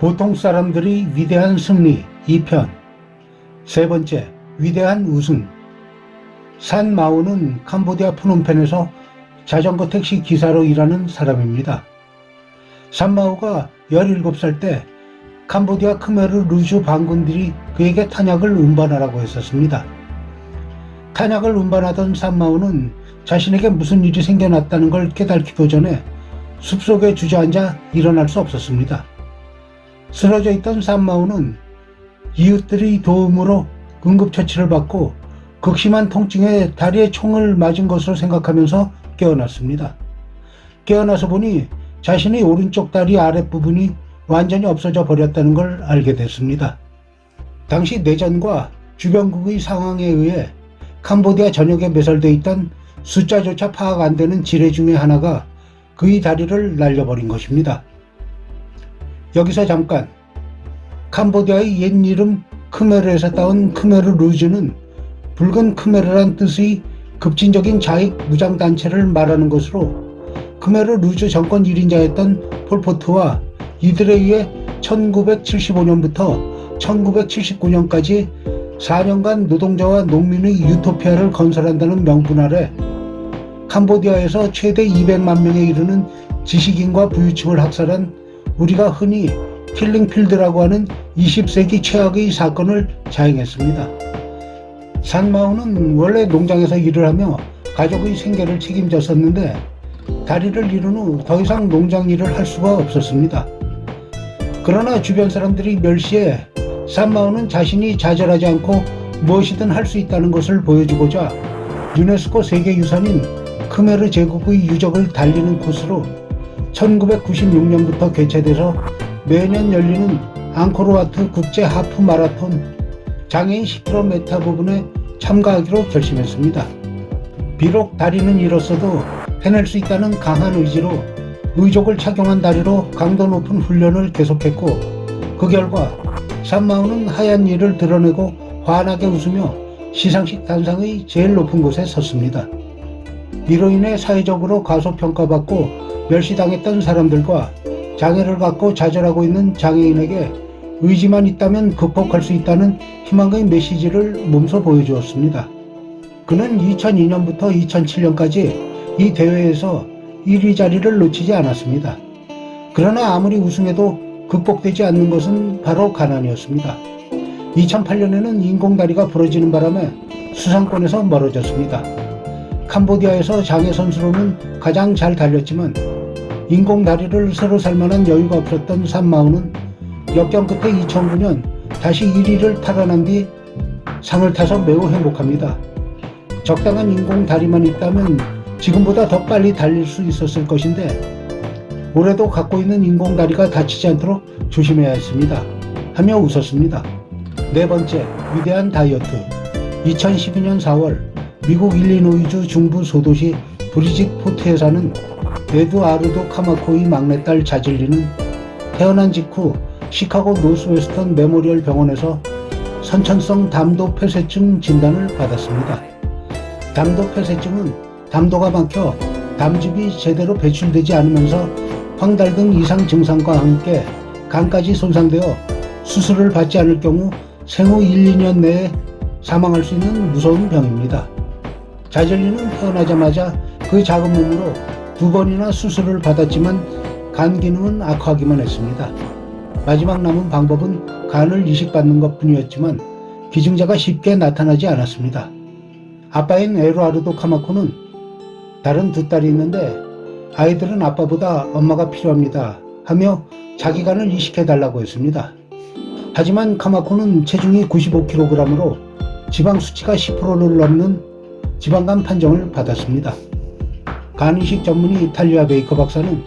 보통 사람들이 위대한 승리 2편. 세 번째, 위대한 우승. 산 마오는 캄보디아 프놈펜에서 자전거 택시 기사로 일하는 사람입니다. 산 마오가 17살 때 캄보디아 크메르 루주 반군들이 그에게 탄약을 운반하라고 했었습니다. 탄약을 운반하던 산 마오는 자신에게 무슨 일이 생겨났다는 걸 깨닫기도 전에 숲속에 주저앉아 일어날 수 없었습니다. 쓰러져 있던 산 마오는 이웃들의 도움으로 응급처치를 받고 극심한 통증에 다리에 총을 맞은 것으로 생각하면서 깨어났습니다. 깨어나서 보니 자신의 오른쪽 다리 아랫부분이 완전히 없어져 버렸다는 걸 알게 됐습니다. 당시 내전과 주변국의 상황에 의해 캄보디아 전역에 매설되어 있던 숫자조차 파악 안 되는 지뢰 중에 하나가 그의 다리를 날려버린 것입니다. 여기서 잠깐, 캄보디아의 옛 이름 크메르에서 따온 크메르 루즈는 붉은 크메르란 뜻의 급진적인 자익 무장단체를 말하는 것으로 크메르 루즈 정권 1인자였던 폴포트와 이들에 의해 1975년부터 1979년까지 4년간 노동자와 농민의 유토피아를 건설한다는 명분 아래 캄보디아에서 최대 200만 명에 이르는 지식인과 부유층을 학살한 우리가 흔히 킬링필드라고 하는 20세기 최악의 사건을 자행했습니다. 산 마오는 원래 농장에서 일을 하며 가족의 생계를 책임졌었는데 다리를 잃은 후 더 이상 농장 일을 할 수가 없었습니다. 그러나 주변 사람들이 멸시해 산 마오는 자신이 좌절하지 않고 무엇이든 할 수 있다는 것을 보여주고자 유네스코 세계유산인 크메르 제국의 유적을 달리는 코스로 1996년부터 개최돼서 매년 열리는 앙코르와트 국제 하프 마라톤 장애인 10km 부분에 참가하기로 결심했습니다. 비록 다리는 잃었어도 해낼 수 있다는 강한 의지로 의족을 착용한 다리로 강도 높은 훈련을 계속했고 그 결과 산 마오는 하얀 이를 드러내고 환하게 웃으며 시상식 단상의 제일 높은 곳에 섰습니다. 이로 인해 사회적으로 과소평가받고 멸시당했던 사람들과 장애를 갖고 좌절하고 있는 장애인에게 의지만 있다면 극복할 수 있다는 희망의 메시지를 몸소 보여주었습니다. 그는 2002년부터 2007년까지 이 대회에서 1위 자리를 놓치지 않았습니다. 그러나 아무리 우승해도 극복되지 않는 것은 바로 가난이었습니다. 2008년에는 인공다리가 부러지는 바람에 수상권에서 멀어졌습니다. 캄보디아에서 장애 선수로는 가장 잘 달렸지만 인공다리를 새로 살 만한 여유가 없었던 산 마오는 역경 끝에 2009년 다시 1위를 탈환한 뒤 상을 타서 매우 행복합니다. 적당한 인공다리만 있다면 지금보다 더 빨리 달릴 수 있었을 것인데 올해도 갖고 있는 인공다리가 다치지 않도록 조심해야 했습니다. 하며 웃었습니다. 네 번째, 위대한 다이어트. 2012년 4월 미국 일리노이주 중부 소도시 브리짓포트에 사는 에두아르도 카마코의 막내딸 자질리는 태어난 직후 시카고 노스웨스턴 메모리얼 병원에서 선천성 담도 폐쇄증 진단을 받았습니다. 담도 폐쇄증은 담도가 막혀 담즙이 제대로 배출되지 않으면서 황달 등 이상 증상과 함께 간까지 손상되어 수술을 받지 않을 경우 생후 1, 2년 내에 사망할 수 있는 무서운 병입니다. 자젤리는 태어나자마자 그 작은 몸으로 2번이나 수술을 받았지만 간 기능은 악화하기만 했습니다. 마지막 남은 방법은 간을 이식받는 것뿐이었지만 기증자가 쉽게 나타나지 않았습니다. 아빠인 에루아르도 카마코는 다른 두 딸이 있는데 아이들은 아빠보다 엄마가 필요합니다 하며 자기 간을 이식해달라고 했습니다. 하지만 카마코는 체중이 95kg으로 지방 수치가 10%를 넘는 지방간 판정을 받았습니다. 간 이식 전문의 이탈리아 베이커 박사는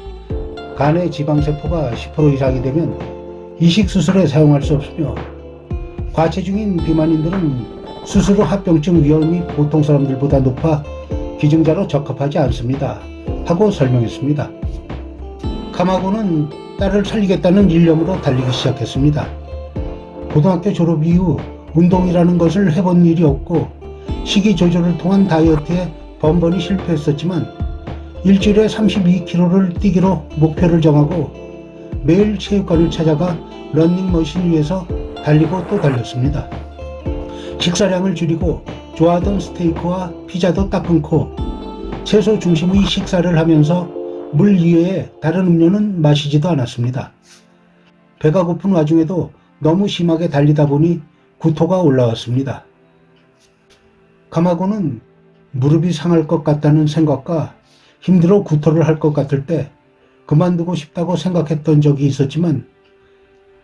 간의 지방세포가 10% 이상이 되면 이식 수술에 사용할 수 없으며 과체중인 비만인들은 수술 후 합병증 위험이 보통 사람들보다 높아 기증자로 적합하지 않습니다 하고 설명했습니다. 카마고는 딸을 살리겠다는 일념으로 달리기 시작했습니다. 고등학교 졸업 이후 운동이라는 것을 해본 일이 없고 식이 조절을 통한 다이어트에 번번이 실패했었지만 일주일에 32km를 뛰기로 목표를 정하고 매일 체육관을 찾아가 러닝머신 위에서 달리고 또 달렸습니다. 식사량을 줄이고 좋아하던 스테이크와 피자도 딱 끊고 채소 중심의 식사를 하면서 물 이외에 다른 음료는 마시지도 않았습니다. 배가 고픈 와중에도 너무 심하게 달리다 보니 구토가 올라왔습니다. 카마고는 무릎이 상할 것 같다는 생각과 힘들어 구토를 할 것 같을 때 그만두고 싶다고 생각했던 적이 있었지만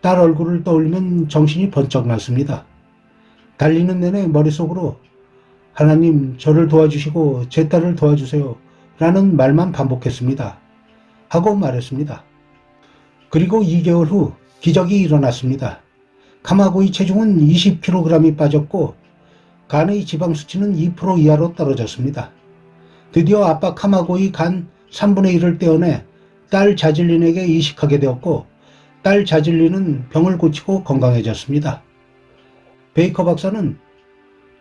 딸 얼굴을 떠올리면 정신이 번쩍 났습니다. 달리는 내내 머릿속으로 하나님 저를 도와주시고 제 딸을 도와주세요 라는 말만 반복했습니다. 하고 말했습니다. 그리고 2개월 후 기적이 일어났습니다. 카마고의 체중은 20kg이 빠졌고 간의 지방 수치는 2% 이하로 떨어졌습니다. 드디어 아빠 카마고의 간 3분의 1을 떼어내 딸 자질린에게 이식하게 되었고 딸 자질린은 병을 고치고 건강해졌습니다. 베이커 박사는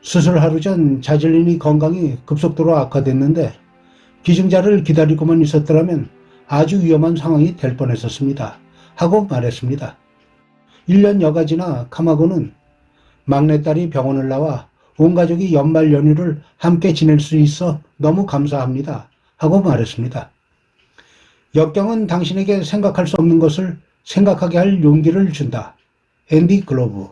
수술 하루 전 자질린이 건강이 급속도로 악화됐는데 기증자를 기다리고만 있었더라면 아주 위험한 상황이 될 뻔했었습니다. 하고 말했습니다. 1년 여가 지나 카마고는 막내딸이 병원을 나와 온 가족이 연말 연휴를 함께 지낼 수 있어 너무 감사합니다. 하고 말했습니다. 역경은 당신에게 생각할 수 없는 것을 생각하게 할 용기를 준다. 앤디 글로브.